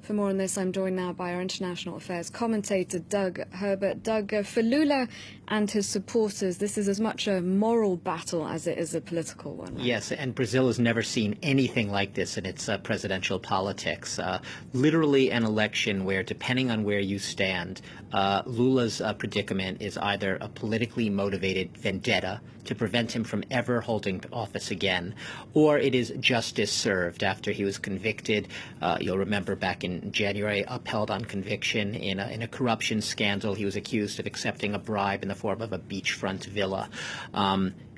For more on this, I'm joined now by our international affairs commentator, Doug Herbert. Doug, for Lula and his supporters, this is as much a moral battle as it is a political one. Right? Yes, and Brazil has never seen anything like this in its presidential politics. Literally an election where, depending on where you stand, Lula's predicament is either a politically motivated vendetta to prevent him from ever holding office again, or it is justice served after he was convicted. You'll remember back in January, upheld on conviction in a corruption scandal. He was accused of accepting a bribe in the form of a beachfront villa.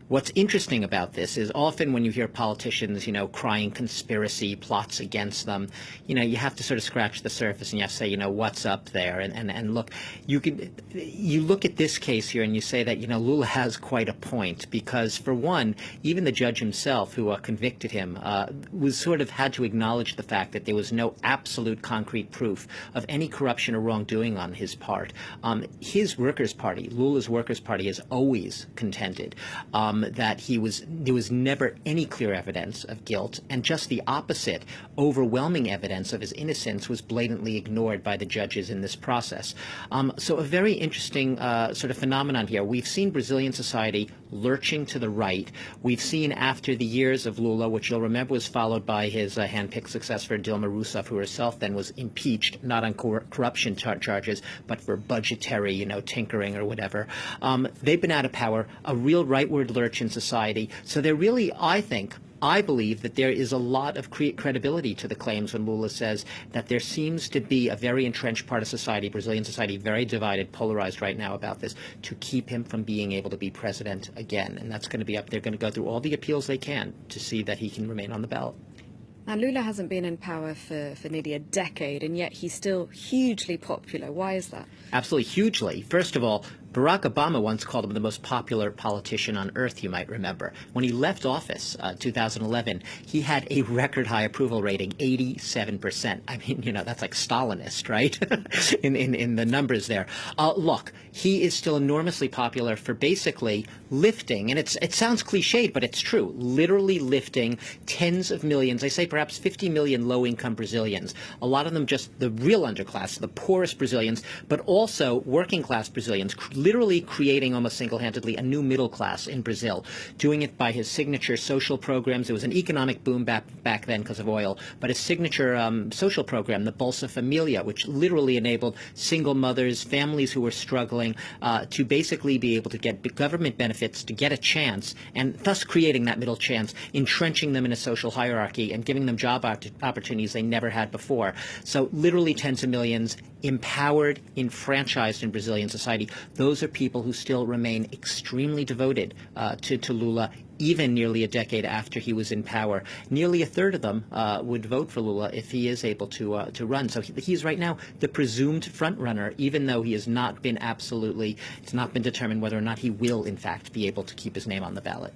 What's interesting about this is often when you hear politicians, crying conspiracy plots against them, you have to sort of scratch the surface and you have to say, what's up there? And look, you look at this case here and you say that, Lula has quite a point because, for one, even the judge himself who convicted him was sort of had to acknowledge the fact that there was no absolute concrete proof of any corruption or wrongdoing on his part. His Workers' Party, Lula's Workers' Party, has always contended that there was never any clear evidence of guilt, and just the opposite, overwhelming evidence of his innocence was blatantly ignored by the judges in this process. So a very interesting sort of phenomenon here. We've seen Brazilian society lurching to the right. We've seen, after the years of Lula, which you'll remember was followed by his hand-picked successor Dilma Rousseff, who herself then was impeached, not on corruption charges, but for budgetary, tinkering or whatever. They've been out of power, a real rightward lurch in society. So they're really, I believe that there is a lot of credibility to the claims when Lula says that there seems to be a very entrenched part of society, Brazilian society, very divided, polarized right now about this, to keep him from being able to be president again. And that's going to be up. They're going to go through all the appeals they can to see that he can remain on the ballot. Now, Lula hasn't been in power for nearly a decade, and yet he's still hugely popular. Why is that? Absolutely hugely. First of all, Barack Obama once called him the most popular politician on earth, you might remember. When he left office, 2011, he had a record high approval rating, 87%. I mean, that's like Stalinist, right? in the numbers there. Look, he is still enormously popular for basically lifting, and it sounds cliched, but it's true, literally lifting tens of millions, I say perhaps 50 million low-income Brazilians, a lot of them just the real underclass, the poorest Brazilians, but also working-class Brazilians, literally creating almost single-handedly a new middle class in Brazil, doing it by his signature social programs. There was an economic boom back then because of oil, but his signature social program, the Bolsa Familia, which literally enabled single mothers, families who were struggling, to basically be able to get government benefits, to get a chance, and thus creating that middle chance, entrenching them in a social hierarchy and giving them job opportunities they never had before. So literally tens of millions empowered, enfranchised in Brazilian society. Those are people who still remain extremely devoted to Lula, even nearly a decade after he was in power. Nearly a third of them would vote for Lula if he is able to run. So he's right now the presumed front runner, even though he has not been it's not been determined whether or not he will, in fact, be able to keep his name on the ballot.